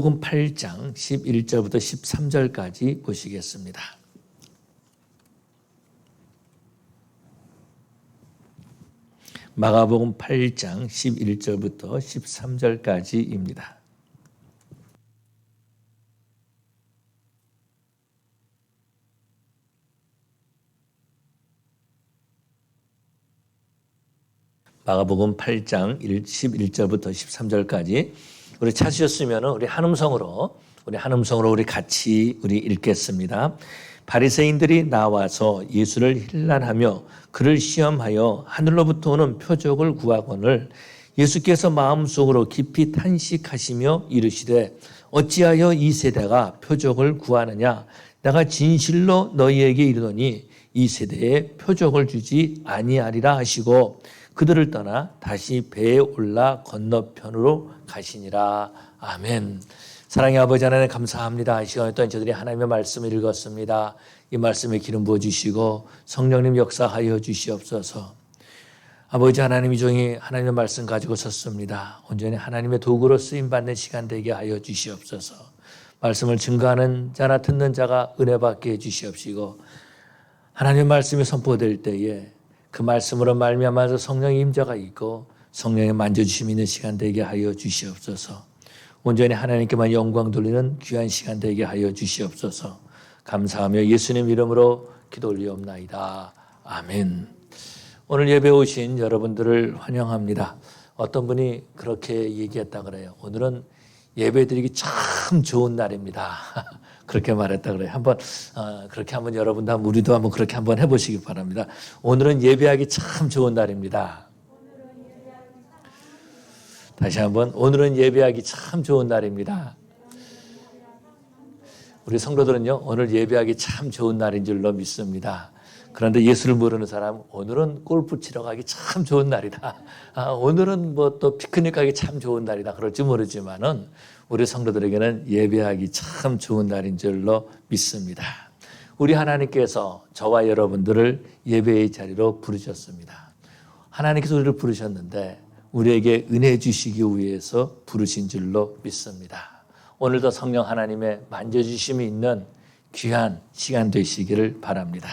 마가복음 8장 11절부터 13절까지 보시겠습니다. 마가복음 8장 11절부터 13절까지입니다. 마가복음 8장 11절부터 13절까지 우리 찾으셨으면 우리 한음성으로 우리 같이 읽겠습니다. 바리새인들이 나와서 예수를 힐난하며 그를 시험하여 하늘로부터 오는 표적을 구하거늘 예수께서 마음속으로 깊이 탄식하시며 이르시되 어찌하여 이 세대가 표적을 구하느냐 내가 진실로 너희에게 이르노니 이 세대에 표적을 주지 아니하리라 하시고 그들을 떠나 다시 배에 올라 건너편으로 가시니라. 아멘. 사랑의 아버지 하나님 감사합니다. 이 시간에 또한 저들이 하나님의 말씀을 읽었습니다. 이 말씀에 기름 부어주시고 성령님 역사하여 주시옵소서. 아버지 하나님이 종이 하나님의 말씀 가지고 섰습니다. 온전히 하나님의 도구로 쓰임받는 시간 되게 하여 주시옵소서. 말씀을 증거하는 자나 듣는 자가 은혜 받게 해주시옵시고 하나님의 말씀이 선포될 때에 그 말씀으로 말미암아서 성령의 임재가 있고 성령의 만져주심이 있는 시간 되게 하여 주시옵소서. 온전히 하나님께만 영광 돌리는 귀한 시간 되게 하여 주시옵소서. 감사하며 예수님 이름으로 기도 올리옵나이다. 아멘. 오늘 예배 오신 여러분들을 환영합니다. 어떤 분이 그렇게 얘기했다 그래요. 오늘은 예배드리기 참 좋은 날입니다. 그렇게 말했다 그래요. 그렇게 한번 여러분도 우리도 한번 그렇게 한번 해보시기 바랍니다. 오늘은 예배하기 참 좋은 날입니다. 다시 한번 오늘은 예배하기 참 좋은 날입니다. 우리 성도들은요 오늘 예배하기 참 좋은 날인 줄로 믿습니다. 그런데 예수를 모르는 사람은 오늘은 골프 치러 가기 참 좋은 날이다. 오늘은 뭐 또 피크닉 가기 참 좋은 날이다. 그럴지 모르지만은 우리 성도들에게는 예배하기 참 좋은 날인 줄로 믿습니다. 우리 하나님께서 저와 여러분들을 예배의 자리로 부르셨습니다. 하나님께서 우리를 부르셨는데 우리에게 은혜 주시기 위해서 부르신 줄로 믿습니다. 오늘도 성령 하나님의 만져주심이 있는 귀한 시간 되시기를 바랍니다.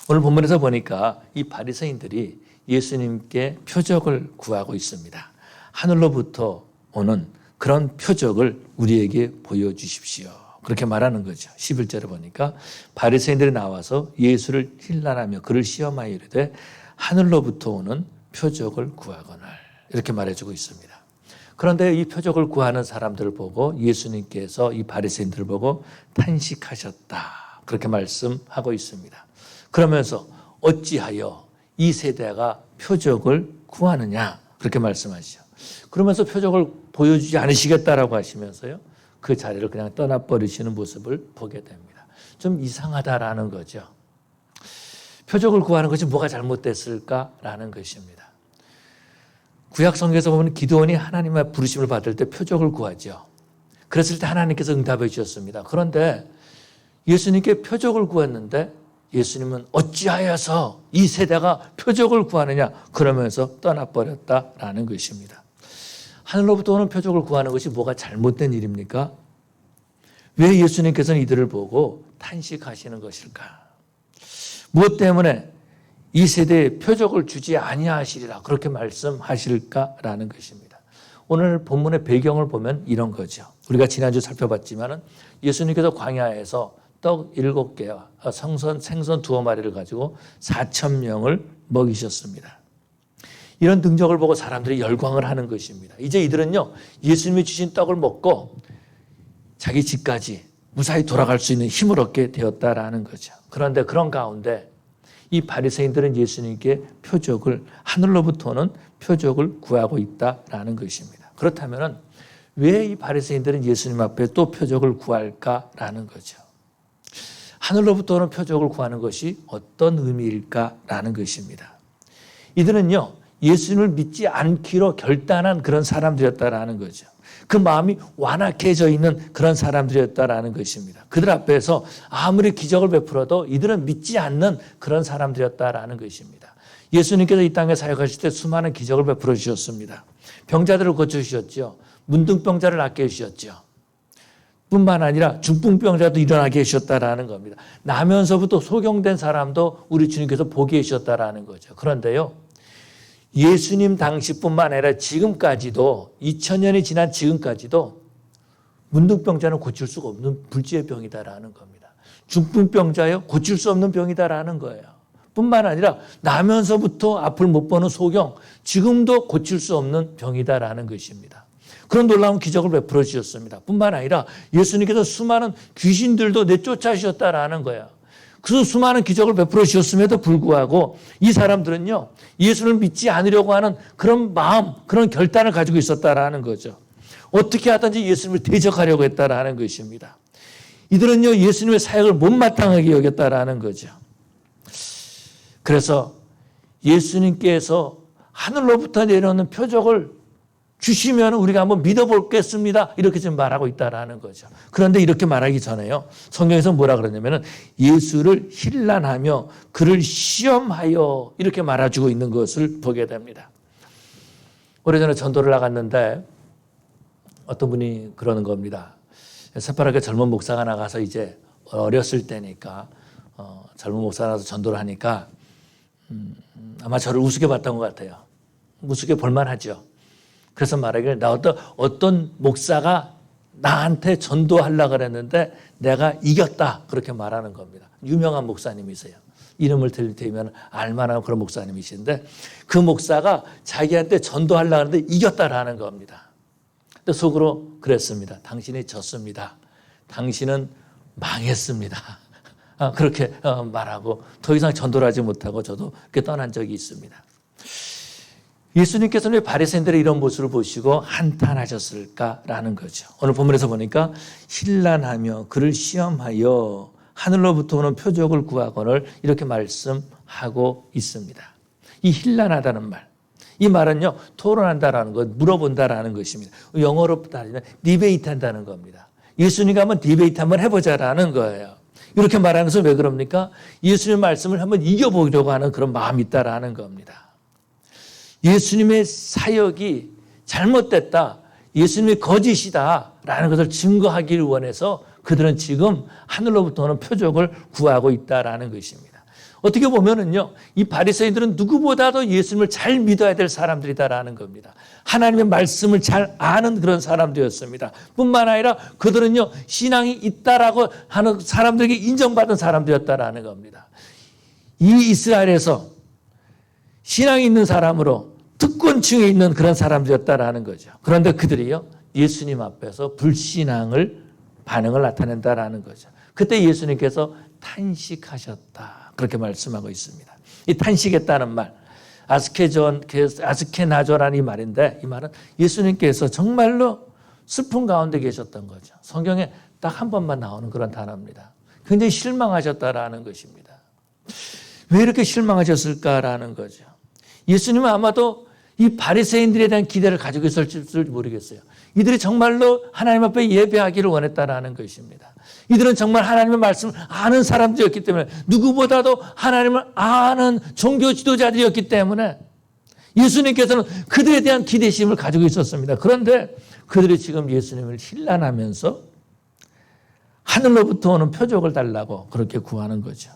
오늘 본문에서 보니까 이 바리새인들이 예수님께 표적을 구하고 있습니다. 하늘로부터 오는 그런 표적을 우리에게 보여주십시오. 그렇게 말하는 거죠. 11절에 보니까 바리새인들이 나와서 예수를 힐난하며 그를 시험하여 이르되 하늘로부터 오는 표적을 구하거늘 이렇게 말해주고 있습니다. 그런데 이 표적을 구하는 사람들을 보고 예수님께서 이 바리새인들을 보고 탄식하셨다. 그렇게 말씀하고 있습니다. 그러면서 어찌하여 이 세대가 표적을 구하느냐 그렇게 말씀하시죠. 그러면서 표적을 보여주지 않으시겠다라고 하시면서요. 그 자리를 그냥 떠나버리시는 모습을 보게 됩니다. 좀 이상하다라는 거죠. 표적을 구하는 것이 뭐가 잘못됐을까라는 것입니다. 구약 성경에서 보면 기드온이 하나님의 부르심을 받을 때 표적을 구하죠. 그랬을 때 하나님께서 응답해 주셨습니다. 그런데 예수님께 표적을 구했는데 예수님은 어찌하여서 이 세대가 표적을 구하느냐 그러면서 떠나버렸다라는 것입니다. 하늘로부터 오는 표적을 구하는 것이 뭐가 잘못된 일입니까? 왜 예수님께서는 이들을 보고 탄식하시는 것일까? 무엇 때문에 이 세대에 표적을 주지 아니하시리라 그렇게 말씀하실까라는 것입니다. 오늘 본문의 배경을 보면 이런 거죠. 우리가 지난주 살펴봤지만 예수님께서 광야에서 떡 7개와 생선 2마리를 가지고 4,000명을 먹이셨습니다. 이런 능력을 보고 사람들이 열광을 하는 것입니다. 이제 이들은요 예수님이 주신 떡을 먹고 자기 집까지 무사히 돌아갈 수 있는 힘을 얻게 되었다라는 거죠. 그런데 그런 가운데 이 바리새인들은 예수님께 하늘로부터는 표적을 구하고 있다라는 것입니다. 그렇다면 왜 이 바리새인들은 예수님 앞에 또 표적을 구할까라는 거죠. 하늘로부터 오는 표적을 구하는 것이 어떤 의미일까라는 것입니다. 이들은요 예수님을 믿지 않기로 결단한 그런 사람들이었다라는 거죠. 그 마음이 완악해져 있는 그런 사람들이었다라는 것입니다. 그들 앞에서 아무리 기적을 베풀어도 이들은 믿지 않는 그런 사람들이었다라는 것입니다. 예수님께서 이 땅에 사역하실 때 수많은 기적을 베풀어 주셨습니다. 병자들을 고쳐주셨죠. 문둥병자를 낫게 해주셨죠. 뿐만 아니라 중풍병자도 일어나게 하셨다라는 겁니다. 나면서부터 소경된 사람도 우리 주님께서 보게 하셨다라는 거죠. 그런데요, 예수님 당시뿐만 아니라 지금까지도 2000년이 지난 지금까지도 문둥병자는 고칠 수가 없는 불치의 병이다라는 겁니다. 중풍병자요, 고칠 수 없는 병이다라는 거예요. 뿐만 아니라 나면서부터 앞을 못 보는 소경, 지금도 고칠 수 없는 병이다라는 것입니다. 그런 놀라운 기적을 베풀어 주셨습니다. 뿐만 아니라 예수님께서 수많은 귀신들도 내쫓아주셨다라는 거예요. 그 수많은 기적을 베풀어 주셨음에도 불구하고 이 사람들은요, 예수를 믿지 않으려고 하는 그런 마음, 그런 결단을 가지고 있었다라는 거죠. 어떻게 하든지 예수님을 대적하려고 했다라는 것입니다. 이들은요, 예수님의 사역을 못마땅하게 여겼다라는 거죠. 그래서 예수님께서 하늘로부터 내려오는 표적을 주시면 우리가 한번 믿어보겠습니다. 이렇게 지금 말하고 있다라는 거죠. 그런데 이렇게 말하기 전에요, 성경에서 뭐라 그러냐면은 예수를 힐난하며 그를 시험하여 이렇게 말해주고 있는 것을 보게 됩니다. 오래전에 전도를 나갔는데 어떤 분이 그러는 겁니다. 새파랗게 젊은 목사가 나가서 이제 어렸을 때니까 젊은 목사가 나가서 전도를 하니까 아마 저를 우습게 봤던 것 같아요. 우습게 볼만하죠. 그래서 말하기를 나 어떤 목사가 나한테 전도하려고 그랬는데 내가 이겼다 그렇게 말하는 겁니다. 유명한 목사님이세요. 이름을 들면 알만한 그런 목사님이신데 그 목사가 자기한테 전도하려고 하는데 이겼다라는 겁니다. 근데 속으로 그랬습니다. 당신이 졌습니다. 당신은 망했습니다. 그렇게 말하고 더 이상 전도를 하지 못하고 저도 그렇게 떠난 적이 있습니다. 예수님께서는 왜 바리새인들의 이런 모습을 보시고 한탄하셨을까라는 거죠. 오늘 본문에서 보니까 힐난하며 그를 시험하여 하늘로부터 오는 표적을 구하거늘 이렇게 말씀하고 있습니다. 이 힐난하다는 말, 이 말은요 토론한다라는 것, 물어본다라는 것입니다. 영어로 따지면 디베이트 한다는 겁니다. 예수님과 한번 디베이트 한번 해보자라는 거예요. 이렇게 말하는 것은 왜 그럽니까? 예수님의 말씀을 한번 이겨보려고 하는 그런 마음이 있다라는 겁니다. 예수님의 사역이 잘못됐다, 예수님이 거짓이다라는 것을 증거하기를 원해서 그들은 지금 하늘로부터 오는 표적을 구하고 있다라는 것입니다. 어떻게 보면은요, 이 바리새인들은 누구보다도 예수님을 잘 믿어야 될 사람들이다라는 겁니다. 하나님의 말씀을 잘 아는 그런 사람들이었습니다. 뿐만 아니라 그들은요, 신앙이 있다라고 하는 사람들에게 인정받은 사람들이었다라는 겁니다. 이 이스라엘에서 신앙이 있는 사람으로 특권층에 있는 그런 사람들이었다라는 거죠. 그런데 그들이요, 예수님 앞에서 불신앙을 반응을 나타낸다라는 거죠. 그때 예수님께서 탄식하셨다 그렇게 말씀하고 있습니다. 이 탄식했다는 말, 아스케나조라는 이 말인데, 이 말은 예수님께서 정말로 슬픔 가운데 계셨던 거죠. 성경에 딱 한 번만 나오는 그런 단어입니다. 굉장히 실망하셨다라는 것입니다. 왜 이렇게 실망하셨을까라는 거죠. 예수님은 아마도 이 바리새인들에 대한 기대를 가지고 있을지 모르겠어요. 이들이 정말로 하나님 앞에 예배하기를 원했다라는 것입니다. 이들은 정말 하나님의 말씀을 아는 사람들이었기 때문에, 누구보다도 하나님을 아는 종교 지도자들이었기 때문에 예수님께서는 그들에 대한 기대심을 가지고 있었습니다. 그런데 그들이 지금 예수님을 힐난하면서 하늘로부터 오는 표적을 달라고 그렇게 구하는 거죠.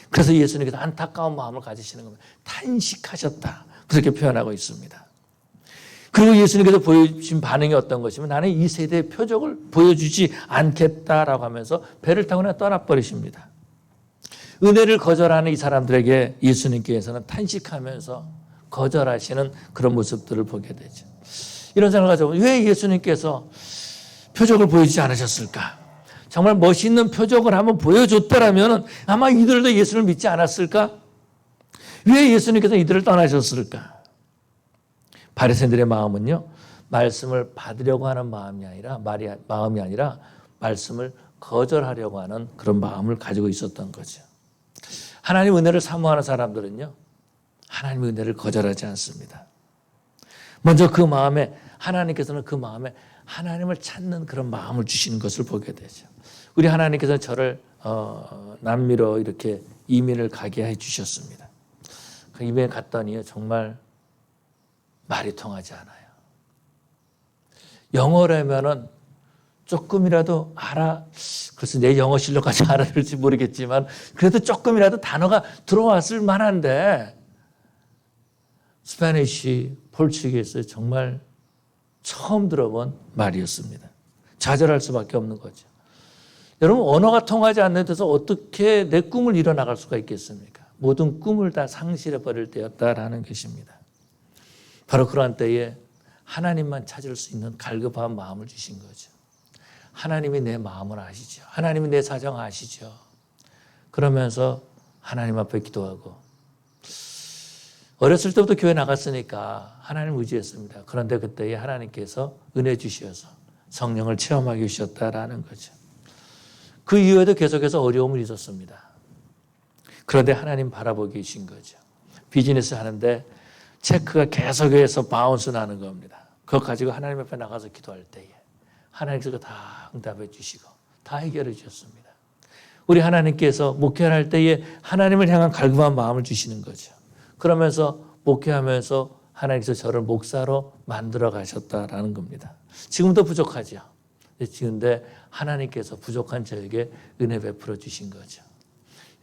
그래서 예수님께서 안타까운 마음을 가지시는 겁니다. 탄식하셨다 그렇게 표현하고 있습니다. 그리고 예수님께서 보여주신 반응이 어떤 것이면, 나는 이 세대의 표적을 보여주지 않겠다라고 하면서 배를 타고 그냥 떠나버리십니다. 은혜를 거절하는 이 사람들에게 예수님께서는 탄식하면서 거절하시는 그런 모습들을 보게 되죠. 이런 생각을 가지고, 왜 예수님께서 표적을 보여주지 않으셨을까? 정말 멋있는 표적을 한번 보여줬더라면 아마 이들도 예수를 믿지 않았을까? 왜 예수님께서 이들을 떠나셨을까? 바리새인들의 마음은요, 말씀을 받으려고 하는 마음이 아니라 말씀을 거절하려고 하는 그런 마음을 가지고 있었던 거죠. 하나님 은혜를 사모하는 사람들은요, 하나님의 은혜를 거절하지 않습니다. 먼저 그 마음에, 하나님께서는 그 마음에 하나님을 찾는 그런 마음을 주시는 것을 보게 되죠. 우리 하나님께서는 저를 남미로 이렇게 이민을 가게 해 주셨습니다. 그 이민에 갔더니 정말 말이 통하지 않아요. 영어라면은 조금이라도 글쎄 내 영어 실력까지 알아들을지 모르겠지만 그래도 조금이라도 단어가 들어왔을 만한데 스페니쉬, 포르투기에서 정말 처음 들어본 말이었습니다. 좌절할 수밖에 없는 거죠. 여러분, 언어가 통하지 않는 데서 어떻게 내 꿈을 이뤄나갈 수가 있겠습니까? 모든 꿈을 다 상실해버릴 때였다라는 것입니다. 바로 그러한 때에 하나님만 찾을 수 있는 갈급한 마음을 주신 거죠. 하나님이 내 마음을 아시죠. 하나님이 내 사정 아시죠. 그러면서 하나님 앞에 기도하고 어렸을 때부터 교회 나갔으니까 하나님 의지했습니다. 그런데 그때에 하나님께서 은혜 주셔서 성령을 체험하게 주셨다라는 거죠. 그 이후에도 계속해서 어려움을 있었습니다. 그런데 하나님 바라보고 계신 거죠. 비즈니스 하는데 체크가 계속해서 바운스 나는 겁니다. 그거 가지고 하나님 앞에 나가서 기도할 때에 하나님께서 다 응답해 주시고 다 해결해 주셨습니다. 우리 하나님께서 목회할 때에 하나님을 향한 갈급한 마음을 주시는 거죠. 그러면서 목회하면서 하나님께서 저를 목사로 만들어 가셨다라는 겁니다. 지금도 부족하죠. 그런데 하나님께서 부족한 저에게 은혜 베풀어 주신 거죠.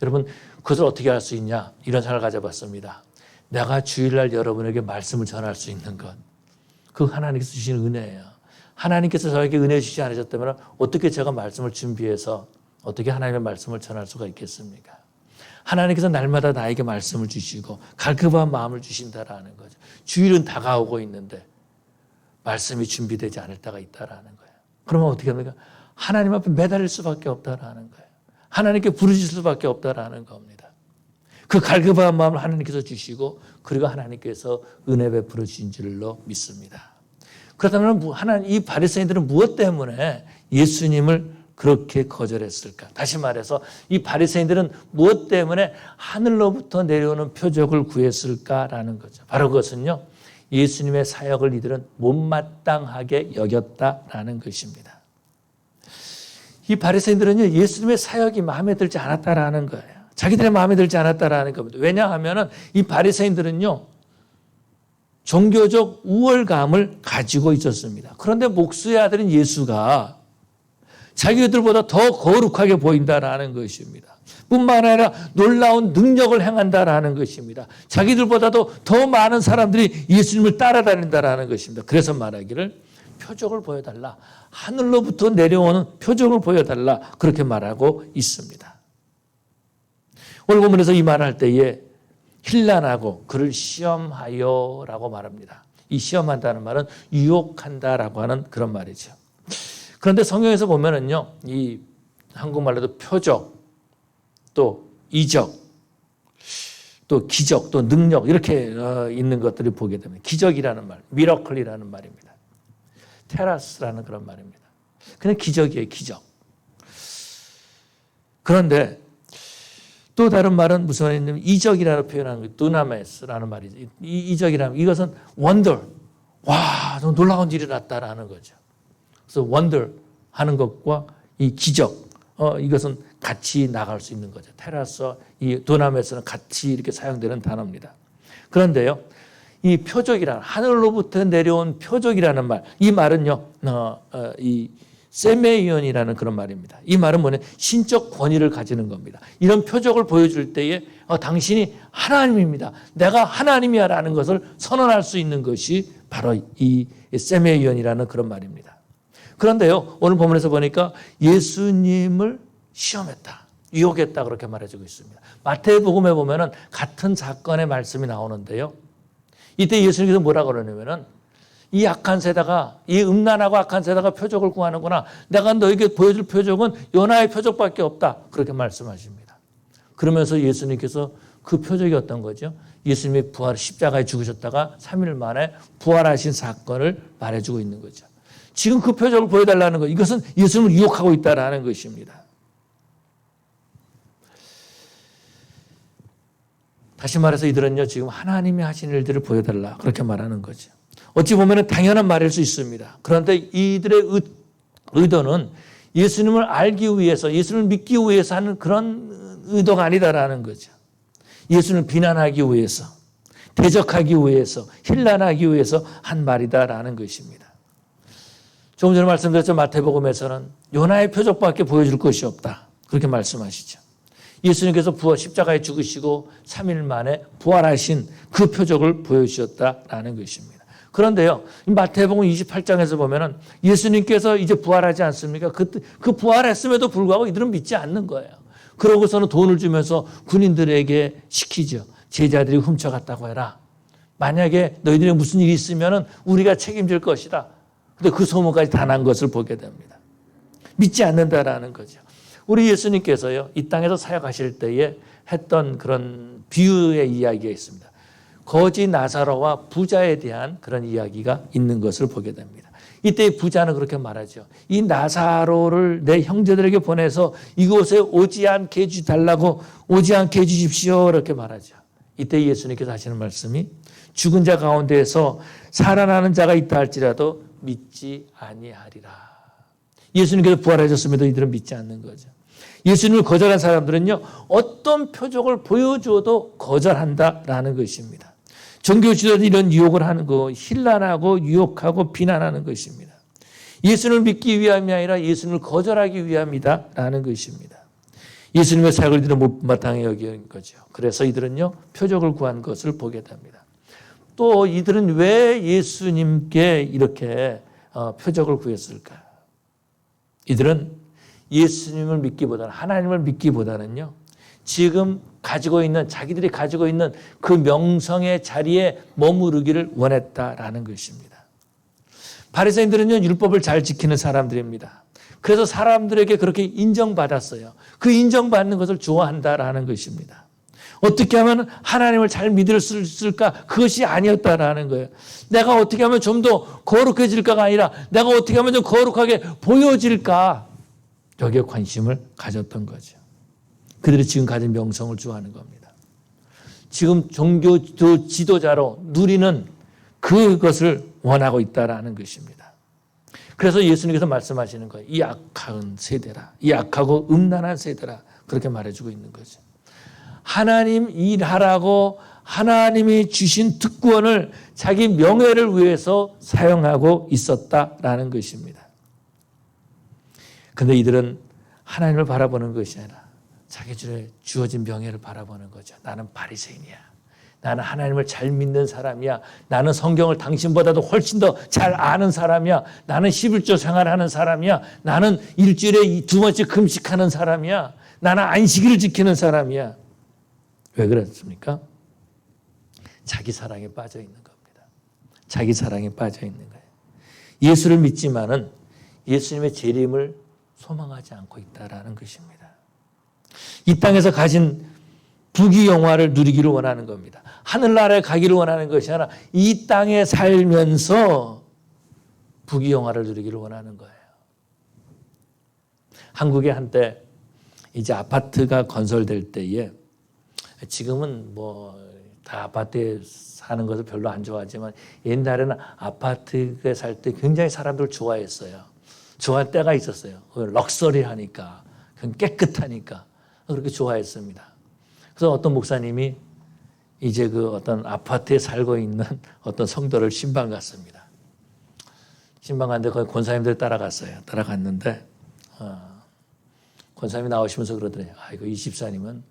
여러분, 그것을 어떻게 할 수 있냐? 이런 생각을 가져봤습니다. 내가 주일날 여러분에게 말씀을 전할 수 있는 것, 그 하나님께서 주신 은혜예요. 하나님께서 저에게 은혜 주시지 않으셨다면 어떻게 제가 말씀을 준비해서 어떻게 하나님의 말씀을 전할 수가 있겠습니까? 하나님께서 날마다 나에게 말씀을 주시고 갈급한 마음을 주신다라는 거죠. 주일은 다가오고 있는데 말씀이 준비되지 않을 때가 있다라는 거예요. 그러면 어떻게 합니까? 하나님 앞에 매달릴 수밖에 없다라는 거예요. 하나님께 부르실 수밖에 없다라는 겁니다. 그 갈급한 마음을 하나님께서 주시고 그리고 하나님께서 은혜 베풀어 주신 줄로 믿습니다. 그렇다면 이 바리새인들은 무엇 때문에 예수님을 그렇게 거절했을까? 다시 말해서 이 바리새인들은 무엇 때문에 하늘로부터 내려오는 표적을 구했을까라는 거죠. 바로 그것은요, 예수님의 사역을 이들은 못마땅하게 여겼다라는 것입니다. 이 바리새인들은요, 예수님의 사역이 마음에 들지 않았다라는 거예요. 자기들의 마음에 들지 않았다라는 겁니다. 왜냐하면 이 바리새인들은요, 종교적 우월감을 가지고 있었습니다. 그런데 목수의 아들인 예수가 자기들보다 더 거룩하게 보인다라는 것입니다. 뿐만 아니라 놀라운 능력을 행한다라는 것입니다. 자기들보다도 더 많은 사람들이 예수님을 따라다닌다라는 것입니다. 그래서 말하기를 표적을 보여달라. 하늘로부터 내려오는 표적을 보여달라. 그렇게 말하고 있습니다. 오늘 본문에서 이 말을 할 때에 힐난하고 그를 시험하여 라고 말합니다. 이 시험한다는 말은 유혹한다라고 하는 그런 말이죠. 그런데 성경에서 보면은요, 이 한국말로도 표적, 또 이적, 또 기적, 또 능력 이렇게 있는 것들을 보게 됩니다. 기적이라는 말, 미러클이라는 말입니다. 테라스라는 그런 말입니다. 그냥 기적이에요, 기적. 그런데 또 다른 말은 무슨 말이냐면 이적이라고 표현하는 거예요. 두나메스라는 말이죠. 이적이라면 이것은 원더, 와, 좀 놀라운 일이 났다라는 거죠. 그래서 원더 하는 것과 이 기적, 이것은 같이 나갈 수 있는 거죠. 테라스, 이 두나메스는 같이 이렇게 사용되는 단어입니다. 그런데요, 이 표적이라는 하늘로부터 내려온 표적이라는 말, 이 말은요, 이 세메이온이라는 그런 말입니다. 이 말은 뭐냐? 신적 권위를 가지는 겁니다. 이런 표적을 보여줄 때에 당신이 하나님입니다. 내가 하나님이야 라는 것을 선언할 수 있는 것이 바로 이 세메이온이라는 그런 말입니다. 그런데요, 오늘 본문에서 보니까 예수님을 시험했다, 유혹했다 그렇게 말해주고 있습니다. 마태복음에 보면은 같은 사건의 말씀이 나오는데요. 이때 예수님께서 뭐라 그러냐면은 이 악한 세다가, 이 음란하고 악한 세다가 표적을 구하는구나. 내가 너에게 보여줄 표적은 요나의 표적밖에 없다. 그렇게 말씀하십니다. 그러면서 예수님께서 그 표적이 어떤 거죠? 예수님이 십자가에 죽으셨다가 3일 만에 부활하신 사건을 말해주고 있는 거죠. 지금 그 표적을 보여달라는 거, 이것은 예수님을 유혹하고 있다는 것입니다. 다시 말해서 이들은요, 지금 하나님이 하신 일들을 보여달라. 그렇게 말하는 거죠. 어찌 보면 당연한 말일 수 있습니다. 그런데 이들의 의도는 예수님을 알기 위해서, 예수님을 믿기 위해서 하는 그런 의도가 아니다라는 거죠. 예수님을 비난하기 위해서, 대적하기 위해서, 힐난하기 위해서 한 말이다라는 것입니다. 조금 전에 말씀드렸죠. 마태복음에서는 요나의 표적밖에 보여줄 것이 없다. 그렇게 말씀하시죠. 예수님께서 십자가에 죽으시고 3일 만에 부활하신 그 표적을 보여주셨다라는 것입니다. 그런데요, 마태복음 28장에서 보면은 예수님께서 이제 부활하지 않습니까? 그 부활했음에도 불구하고 이들은 믿지 않는 거예요. 그러고서는 돈을 주면서 군인들에게 시키죠. 제자들이 훔쳐갔다고 해라. 만약에 너희들이 무슨 일이 있으면은 우리가 책임질 것이다. 근데 그 소문까지 다 난 것을 보게 됩니다. 믿지 않는다라는 거죠. 우리 예수님께서요, 이 땅에서 사역하실 때에 했던 그런 비유의 이야기가 있습니다. 거지 나사로와 부자에 대한 그런 이야기가 있는 것을 보게 됩니다. 이때 부자는 그렇게 말하죠. 이 나사로를 내 형제들에게 보내서 이곳에 오지 않게 해달라고, 오지 않게 해주십시오. 이렇게 말하죠. 이때 예수님께서 하시는 말씀이 죽은 자 가운데에서 살아나는 자가 있다 할지라도 믿지 아니하리라. 예수님께서 부활하셨음에도 이들은 믿지 않는 거죠. 예수님을 거절한 사람들은요, 어떤 표적을 보여줘도 거절한다라는 것입니다. 종교 지도자들이 이런 유혹을 하는 거, 힐난하고 유혹하고 비난하는 것입니다. 예수님을 믿기 위함이 아니라 예수님을 거절하기 위함이다라는 것입니다. 예수님의 사역을 이들은 못마땅해 여긴 거죠. 그래서 이들은요, 표적을 구한 것을 보게 됩니다. 또 이들은 왜 예수님께 이렇게 표적을 구했을까? 이들은 예수님을 믿기보다는, 하나님을 믿기보다는요, 지금 자기들이 가지고 있는 그 명성의 자리에 머무르기를 원했다라는 것입니다. 바리새인들은요, 율법을 잘 지키는 사람들입니다. 그래서 사람들에게 그렇게 인정받았어요. 그 인정받는 것을 좋아한다라는 것입니다. 어떻게 하면 하나님을 잘 믿을 수 있을까? 그것이 아니었다라는 거예요. 내가 어떻게 하면 좀 더 거룩해질까가 아니라 내가 어떻게 하면 좀 거룩하게 보여질까? 여기에 관심을 가졌던 거죠. 그들이 지금 가진 명성을 좋아하는 겁니다. 지금 종교 지도자로 누리는 그것을 원하고 있다라는 것입니다. 그래서 예수님께서 말씀하시는 거예요. 이 악한 세대라. 이 악하고 음란한 세대라. 그렇게 말해주고 있는 거죠. 하나님 일하라고 하나님이 주신 특권을 자기 명예를 위해서 사용하고 있었다라는 것입니다. 그런데 이들은 하나님을 바라보는 것이 아니라 자기들의 주어진 명예를 바라보는 거죠. 나는 바리새인이야. 나는 하나님을 잘 믿는 사람이야. 나는 성경을 당신보다도 훨씬 더 잘 아는 사람이야. 나는 11조 생활하는 사람이야. 나는 일주일에 2번씩 금식하는 사람이야. 나는 안식일을 지키는 사람이야. 왜 그렇습니까? 자기 사랑에 빠져 있는 겁니다. 자기 사랑에 빠져 있는 거예요. 예수를 믿지만은 예수님의 재림을 소망하지 않고 있다라는 것입니다. 이 땅에서 가진 부귀영화를 누리기를 원하는 겁니다. 하늘나라에 가기를 원하는 것이 아니라 이 땅에 살면서 부귀영화를 누리기를 원하는 거예요. 한국에 한때 이제 아파트가 건설될 때에 지금은 뭐 다 아파트에 사는 것을 별로 안 좋아하지만 옛날에는 아파트에 살 때 굉장히 사람들 좋아했어요. 좋아할 때가 있었어요. 럭셔리하니까, 깨끗하니까 그렇게 좋아했습니다. 그래서 어떤 목사님이 이제 그 어떤 아파트에 살고 있는 어떤 성도를 신방 갔습니다. 신방 갔는데 거기 권사님들 따라갔어요. 따라갔는데 권사님이 나오시면서 그러더래요. 아이고 이 집사님은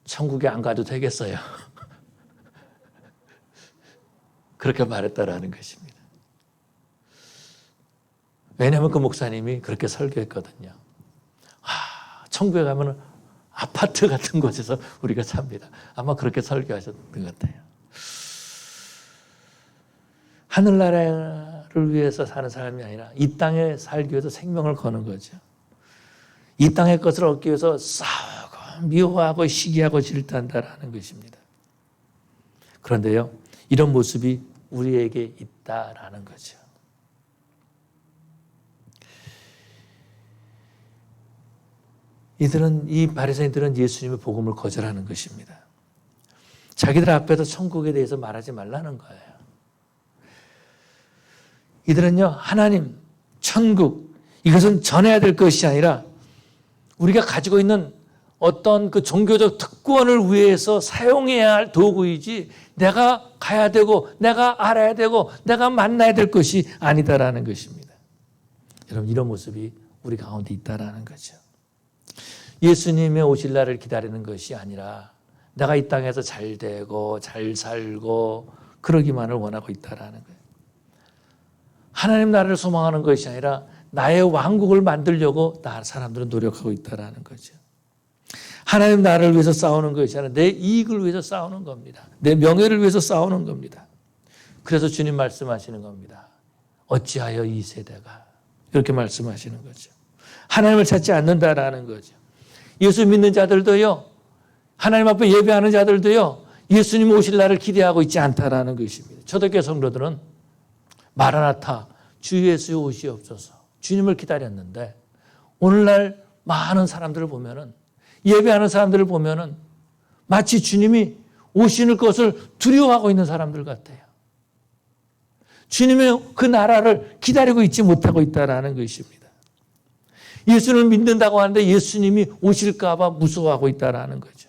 천국에 안 가도 되겠어요. 그렇게 말했다라는 것입니다. 왜냐하면 그 목사님이 그렇게 설교했거든요. 천국에 가면 아파트 같은 곳에서 우리가 삽니다. 아마 그렇게 설교하셨던 것 같아요. 하늘나라를 위해서 사는 사람이 아니라 이 땅에 살기 위해서 생명을 거는 거죠. 이 땅의 것을 얻기 위해서 싸우고 미워하고 시기하고 질투한다라는 것입니다. 그런데요, 이런 모습이 우리에게 있다라는 거죠. 이 바리새인들은 예수님의 복음을 거절하는 것입니다. 자기들 앞에서 천국에 대해서 말하지 말라는 거예요. 이들은요, 하나님, 천국, 이것은 전해야 될 것이 아니라 우리가 가지고 있는 어떤 그 종교적 특권을 위해서 사용해야 할 도구이지 내가 가야 되고 내가 알아야 되고 내가 만나야 될 것이 아니다라는 것입니다. 여러분 이런 모습이 우리 가운데 있다라는 거죠. 예수님의 오실 날을 기다리는 것이 아니라 내가 이 땅에서 잘 되고 잘 살고 그러기만을 원하고 있다라는 거예요. 하나님 나라를 소망하는 것이 아니라 나의 왕국을 만들려고 사람들은 노력하고 있다라는 거죠. 하나님 나라를 위해서 싸우는 것이 아니라 내 이익을 위해서 싸우는 겁니다. 내 명예를 위해서 싸우는 겁니다. 그래서 주님 말씀하시는 겁니다. 어찌하여 이 세대가 이렇게 말씀하시는 거죠. 하나님을 찾지 않는다라는 거죠. 예수 믿는 자들도요, 하나님 앞에 예배하는 자들도요, 예수님 오실 날을 기대하고 있지 않다라는 것입니다. 초대교회 성도들은 마라나타, 주 예수 오시옵소서, 주님을 기다렸는데 오늘날 많은 사람들을 보면은, 예배하는 사람들을 보면은 마치 주님이 오시는 것을 두려워하고 있는 사람들 같아요. 주님의 그 나라를 기다리고 있지 못하고 있다는 것입니다. 예수를 믿는다고 하는데 예수님이 오실까 봐 무서워하고 있다는 거죠.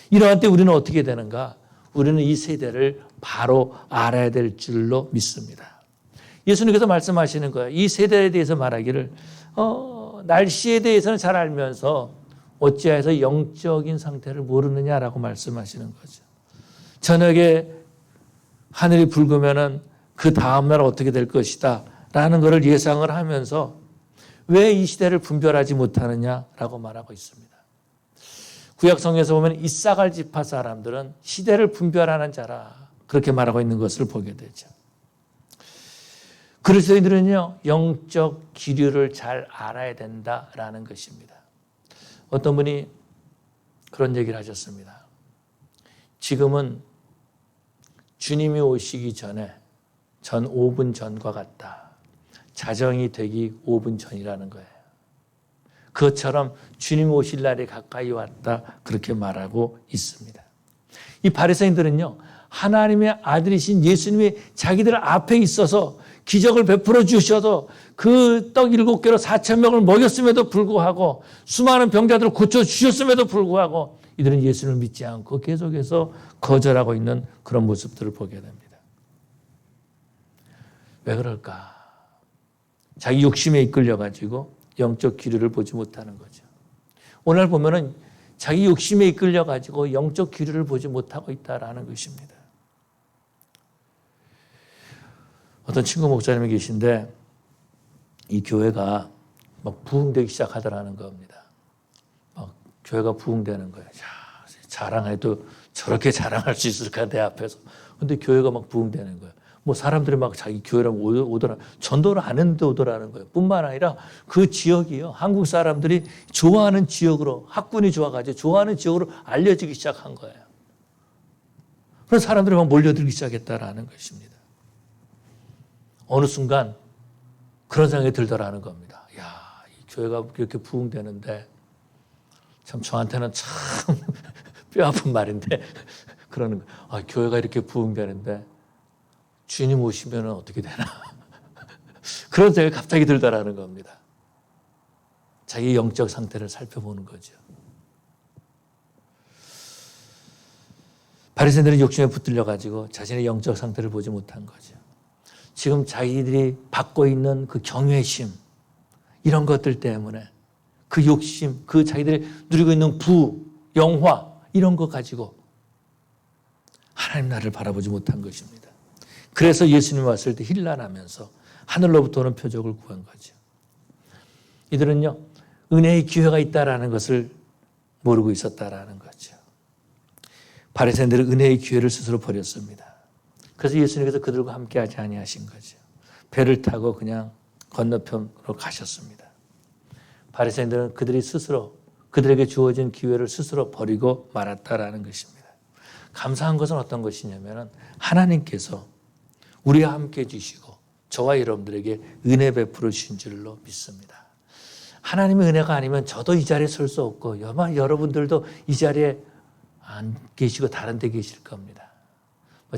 이러한 때 우리는 어떻게 되는가? 우리는 이 세대를 바로 알아야 될 줄로 믿습니다. 예수님께서 말씀하시는 거예요. 이 세대에 대해서 말하기를 날씨에 대해서는 잘 알면서 어찌하여서 영적인 상태를 모르느냐라고 말씀하시는 거죠. 저녁에 하늘이 붉으면은 그 다음날 어떻게 될 것이다 라는 것을 예상을 하면서 왜 이 시대를 분별하지 못하느냐라고 말하고 있습니다. 구약성경에서 보면 이사갈 지파 사람들은 시대를 분별하는 자라 그렇게 말하고 있는 것을 보게 되죠. 그리스도인들은요, 영적 기류를 잘 알아야 된다라는 것입니다. 어떤 분이 그런 얘기를 하셨습니다. 지금은 주님이 오시기 전에 전 5분 전과 같다. 자정이 되기 5분 전이라는 거예요. 그것처럼 주님 오실 날이 가까이 왔다. 그렇게 말하고 있습니다. 이 바리새인들은요, 하나님의 아들이신 예수님이 자기들 앞에 있어서 기적을 베풀어 주셔도 그 떡 7개로 4,000명을 먹였음에도 불구하고 수많은 병자들을 고쳐주셨음에도 불구하고 이들은 예수를 믿지 않고 계속해서 거절하고 있는 그런 모습들을 보게 됩니다. 왜 그럴까? 자기 욕심에 이끌려가지고 영적 기류를 보지 못하는 거죠. 오늘 보면은 자기 욕심에 이끌려가지고 영적 기류를 보지 못하고 있다라는 것입니다. 어떤 친구 목사님이 계신데 이 교회가 막 부흥되기 시작하더라는 겁니다. 막 교회가 부흥되는 거예요. 자랑해도 저렇게 자랑할 수 있을까 내 앞에서. 근데 교회가 막 부흥되는 거예요. 뭐 사람들이 막 자기 교회로 오더라. 전도를 안 했는데 오더라는 거예요. 뿐만 아니라 그 지역이요. 한국 사람들이 좋아하는 지역으로, 학군이 좋아가지고 좋아하는 지역으로 알려지기 시작한 거예요. 그래서 사람들이 막 몰려들기 시작했다라는 것입니다. 어느 순간 그런 생각이 들더라는 겁니다. 야, 이 교회가 이렇게 부흥되는데 참 저한테는 참 뼈아픈 말인데 그러는 거예요. 아, 교회가 이렇게 부흥되는데 주님 오시면 어떻게 되나. 그런 생각이 갑자기 들더라는 겁니다. 자기 영적 상태를 살펴보는 거죠. 바리새인들은 욕심에 붙들려가지고 자신의 영적 상태를 보지 못한 거죠. 지금 자기들이 받고 있는 그 경외심, 이런 것들 때문에 그 욕심, 그 자기들이 누리고 있는 부, 영화, 이런 거 가지고 하나님 나라를 바라보지 못한 것입니다. 그래서 예수님이 왔을 때 힐난하면서 하늘로부터 오는 표적을 구한 거죠. 이들은요, 은혜의 기회가 있다라는 것을 모르고 있었다라는 거죠. 바리새인들은 은혜의 기회를 스스로 버렸습니다. 그래서 예수님께서 그들과 함께하지 아니하신 거죠. 배를 타고 그냥 건너편으로 가셨습니다. 바리새인들은 그들이 스스로 그들에게 주어진 기회를 스스로 버리고 말았다라는 것입니다. 감사한 것은 어떤 것이냐면 하나님께서 우리와 함께해 주시고 저와 여러분들에게 은혜 베풀어 주신 줄로 믿습니다. 하나님의 은혜가 아니면 저도 이 자리에 설 수 없고 아마 여러분들도 이 자리에 안 계시고 다른 데 계실 겁니다.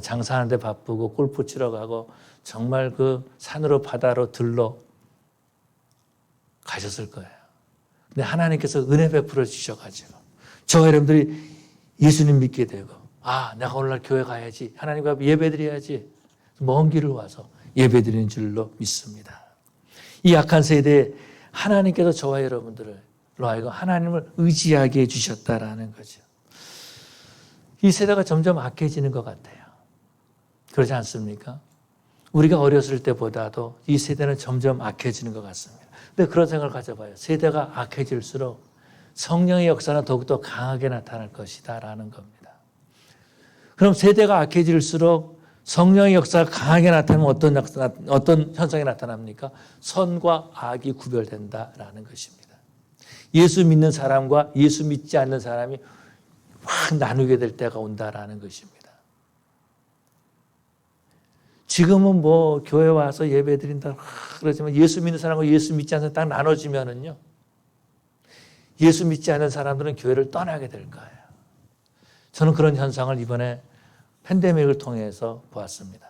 장사하는 데 바쁘고 골프 치러 가고 정말 그 산으로 바다로 들러 가셨을 거예요. 근데 하나님께서 은혜 베풀어 주셔가지고 저와 여러분들이 예수님 믿게 되고 내가 오늘날 교회 가야지. 하나님과 예배 드려야지. 먼 길을 와서 예배 드리는 줄로 믿습니다. 이 약한 세대에 하나님께서 저와 여러분들을 하여금 하나님을 의지하게 해주셨다라는 거죠. 이 세대가 점점 악해지는 것 같아요. 그렇지 않습니까? 우리가 어렸을 때보다도 이 세대는 점점 악해지는 것 같습니다. 근데 그런 생각을 가져봐요. 세대가 악해질수록 성령의 역사는 더욱더 강하게 나타날 것이다 라는 겁니다. 그럼 세대가 악해질수록 성령의 역사가 강하게 나타나면 어떤 현상이 나타납니까? 선과 악이 구별된다라는 것입니다. 예수 믿는 사람과 예수 믿지 않는 사람이 확 나누게 될 때가 온다라는 것입니다. 지금은 뭐 교회 와서 예배 드린다 그러지만 예수 믿는 사람과 예수 믿지 않는 사람 딱 나눠지면은요, 예수 믿지 않는 사람들은 교회를 떠나게 될 거예요. 저는 그런 현상을 이번에 팬데믹을 통해서 보았습니다.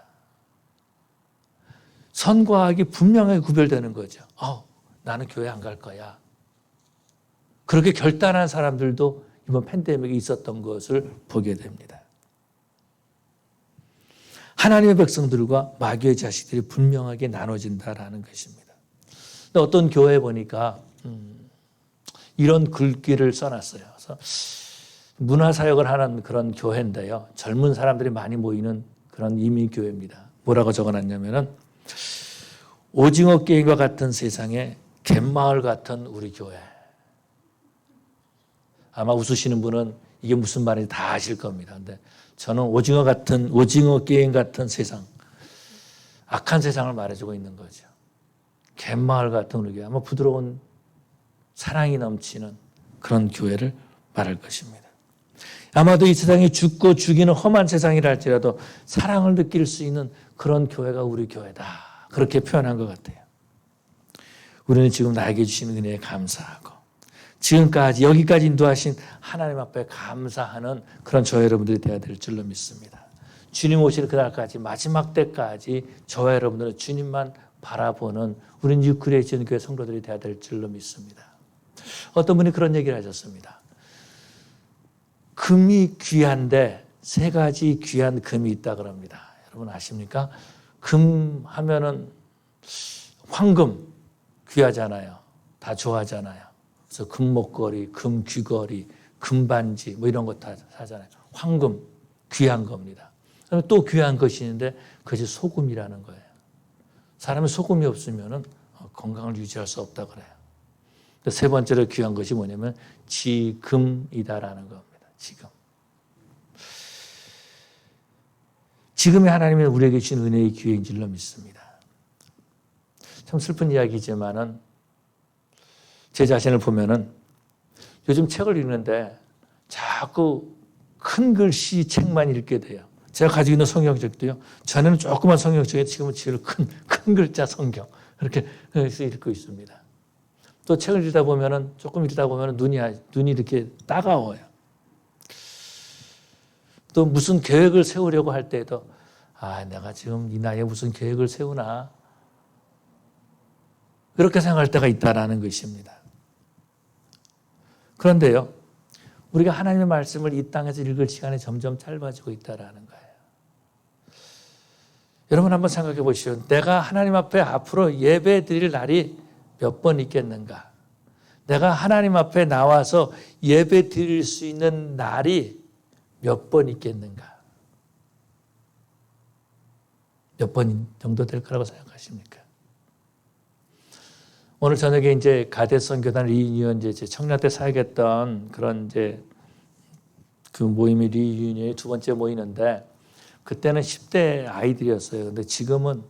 선과 악이 분명하게 구별되는 거죠. 나는 교회 안 갈 거야. 그렇게 결단한 사람들도 이번 팬데믹이 있었던 것을 보게 됩니다. 하나님의 백성들과 마귀의 자식들이 분명하게 나눠진다라는 것입니다. 근데 어떤 교회에 보니까 이런 글귀를 써놨어요. 그래서 문화사역을 하는 그런 교회인데요. 젊은 사람들이 많이 모이는 그런 이민교회입니다. 뭐라고 적어놨냐면은 오징어 게임과 같은 세상에 갯마을 같은 우리 교회. 아마 웃으시는 분은 이게 무슨 말인지 다 아실 겁니다. 근데 저는 오징어 게임 같은 세상, 악한 세상을 말해주고 있는 거죠. 갯마을 같은 우리 교회, 아마 부드러운 사랑이 넘치는 그런 교회를 말할 것입니다. 아마도 이 세상이 죽고 죽이는 험한 세상이라 할지라도 사랑을 느낄 수 있는 그런 교회가 우리 교회다. 그렇게 표현한 것 같아요. 우리는 지금 나에게 주신 은혜에 감사하고 지금까지 여기까지 인도하신 하나님 앞에 감사하는 그런 저와 여러분들이 되어야 될 줄로 믿습니다. 주님 오실 그날까지 마지막 때까지 저와 여러분들은 주님만 바라보는 우린 뉴크리에 지은교회 성도들이 되어야 될 줄로 믿습니다. 어떤 분이 그런 얘기를 하셨습니다. 금이 귀한데 세 가지 귀한 금이 있다 그럽니다. 여러분 아십니까? 금 하면은 황금 귀하잖아요. 다 좋아하잖아요. 그래서 금목걸이, 금귀걸이, 금반지 뭐 이런 거 다 사잖아요. 황금 귀한 겁니다. 또 귀한 것이 있는데 그것이 소금이라는 거예요. 사람이 소금이 없으면은 건강을 유지할 수 없다 그래요. 세 번째로 귀한 것이 뭐냐면 지금이다라는 겁니다. 지금의 하나님이 우리에게 주신 은혜의 기회인 줄로 믿습니다. 참 슬픈 이야기지만은 제 자신을 보면은 요즘 책을 읽는데 자꾸 큰 글씨 책만 읽게 돼요. 제가 가지고 있는 성경책도요. 전에는 조그만 성경책에 지금은 제일 큰 글자 성경 그렇게 읽고 있습니다. 또 책을 읽다 보면은 조금 읽다 보면은 눈이 이렇게 따가워요. 또 무슨 계획을 세우려고 할 때도 내가 지금 이 나이에 무슨 계획을 세우나 그렇게 생각할 때가 있다라는 것입니다. 그런데요, 우리가 하나님의 말씀을 이 땅에서 읽을 시간이 점점 짧아지고 있다라는 거예요. 여러분 한번 생각해 보시오. 내가 하나님 앞에 앞으로 예배 드릴 날이 몇 번 있겠는가? 내가 하나님 앞에 나와서 예배 드릴 수 있는 날이 몇 번 있겠는가? 몇 번 정도 될 거라고 생각하십니까? 오늘 저녁에 이제 가대성 교단 리유니언 이제 청년 때 사역했던 그런 이제 그 모임이 리유니언이 두 번째 모이는데 그때는 10대 아이들이었어요. 근데 지금은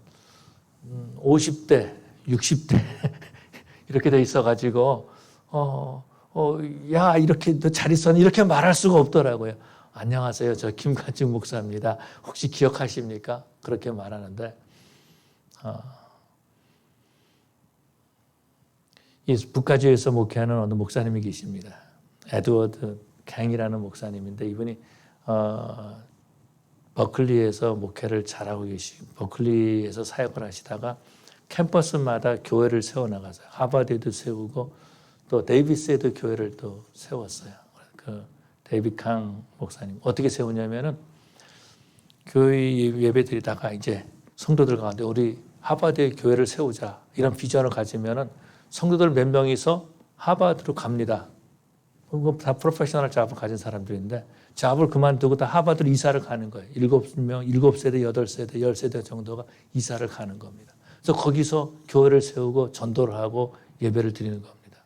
50대, 60대 이렇게 돼 있어가지고 야 이렇게 너 잘 있었니 이렇게 말할 수가 없더라고요. 안녕하세요. 저 김관중 목사입니다. 혹시 기억하십니까? 그렇게 말하는데 이 북가주에서 목회하는 어느 목사님이 계십니다. 에드워드 갱이라는 목사님인데 이분이 버클리에서 목회를 잘하고 계시고 버클리에서 사역을 하시다가 캠퍼스마다 교회를 세워나가서요. 하버드에도 세우고 또 데이비스에도 교회를 또 세웠어요. 그 데이빗 강 목사님 어떻게 세우냐면은 교회 예배 드리다가 이제 성도들 가운데 우리 하버드에 교회를 세우자 이런 비전을 가지면은 성도들 몇 명이서 하버드로 갑니다. 다 프로페셔널 잡을 가진 사람들인데 잡을 그만두고 다 하버드로 이사를 가는 거예요. 7명, 7세대, 8세대, 10세대 정도가 이사를 가는 겁니다. 그래서 거기서 교회를 세우고 전도를 하고 예배를 드리는 겁니다.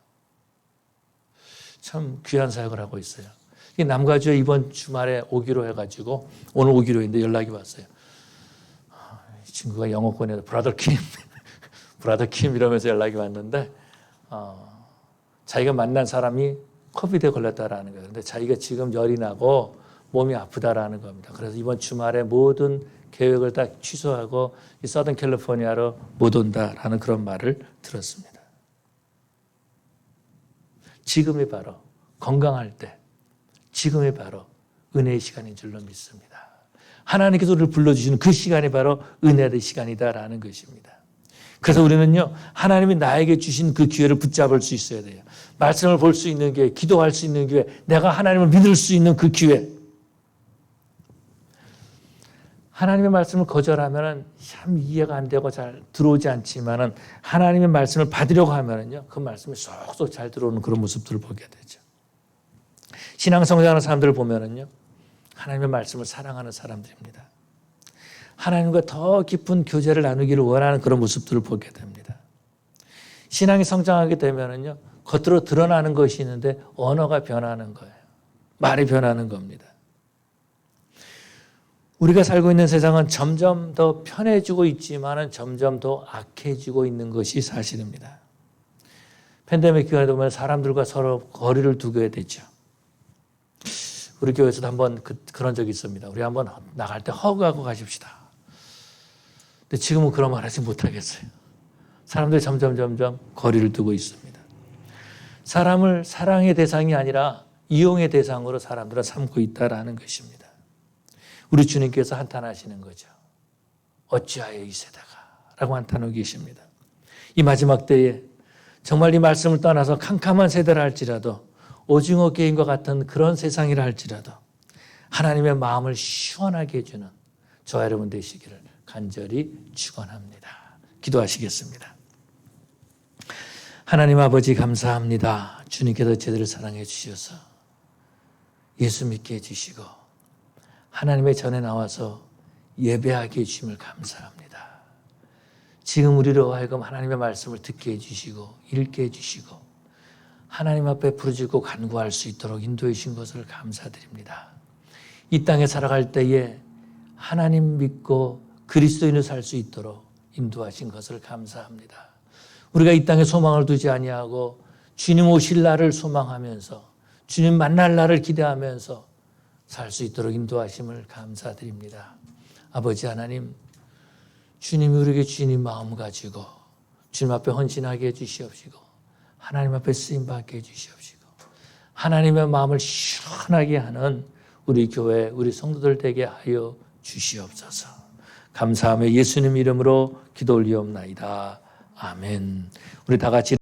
참 귀한 사역을 하고 있어요. 남가주에 이번 주말에 오기로 해가지고 오늘 오기로 했는데 연락이 왔어요. 이 친구가 영어권에서 브라더 킴 이러면서 연락이 왔는데 자기가 만난 사람이 코비드에 걸렸다라는 거예요. 그런데 자기가 지금 열이 나고 몸이 아프다라는 겁니다. 그래서 이번 주말에 모든 계획을 다 취소하고 이 서던 캘리포니아로 못 온다라는 그런 말을 들었습니다. 지금이 바로 건강할 때, 지금이 바로 은혜의 시간인 줄로 믿습니다. 하나님께서 우리를 불러주시는 그 시간이 바로 은혜의 시간이다라는 것입니다. 그래서 우리는요, 하나님이 나에게 주신 그 기회를 붙잡을 수 있어야 돼요. 말씀을 볼 수 있는 기회, 기도할 수 있는 기회, 내가 하나님을 믿을 수 있는 그 기회. 하나님의 말씀을 거절하면 참 이해가 안 되고 잘 들어오지 않지만은 하나님의 말씀을 받으려고 하면은요, 그 말씀이 쏙쏙 잘 들어오는 그런 모습들을 보게 되죠. 신앙 성장하는 사람들을 보면은요, 하나님의 말씀을 사랑하는 사람들입니다. 하나님과 더 깊은 교제를 나누기를 원하는 그런 모습들을 보게 됩니다. 신앙이 성장하게 되면은요, 겉으로 드러나는 것이 있는데 언어가 변하는 거예요. 말이 변하는 겁니다. 우리가 살고 있는 세상은 점점 더 편해지고 있지만은 점점 더 악해지고 있는 것이 사실입니다. 팬데믹 기간에 보면 사람들과 서로 거리를 두게 되죠. 우리 교회에서도 한번 그런 적이 있습니다. 우리 한번 나갈 때 허그하고 가십시다. 근데 지금은 그런 말 하지 못하겠어요. 사람들이 점점 거리를 두고 있습니다. 사람을 사랑의 대상이 아니라 이용의 대상으로 사람들은 삼고 있다라는 것입니다. 우리 주님께서 한탄하시는 거죠. 어찌하여 이 세대가 라고 한탄하고 계십니다. 이 마지막 때에 정말 이 말씀을 떠나서 캄캄한 세대라 할지라도 오징어 게임과 같은 그런 세상이라 할지라도 하나님의 마음을 시원하게 해주는 저와 여러분 되시기를 간절히 축원합니다. 기도하시겠습니다. 하나님 아버지 감사합니다. 주님께서 저희들을 사랑해 주셔서 예수 믿게 해주시고 하나님의 전에 나와서 예배하게 해주심을 감사합니다. 지금 우리로 하여금 하나님의 말씀을 듣게 해주시고 읽게 해주시고 하나님 앞에 부르짖고 간구할 수 있도록 인도해 주신 것을 감사드립니다. 이 땅에 살아갈 때에 하나님 믿고 그리스도인으로 살 수 있도록 인도하신 것을 감사합니다. 우리가 이 땅에 소망을 두지 아니하고 주님 오실 날을 소망하면서 주님 만날 날을 기대하면서 살 수 있도록 인도하심을 감사드립니다. 아버지 하나님, 주님이 우리에게 주님 마음 가지고 주님 앞에 헌신하게 해주시옵시고 하나님 앞에 쓰임받게 해주시옵시고 하나님의 마음을 시원하게 하는 우리 교회, 우리 성도들 되게 하여 주시옵소서. 감사하며 예수님 이름으로 기도 올리옵나이다. 아멘. 우리 다 같이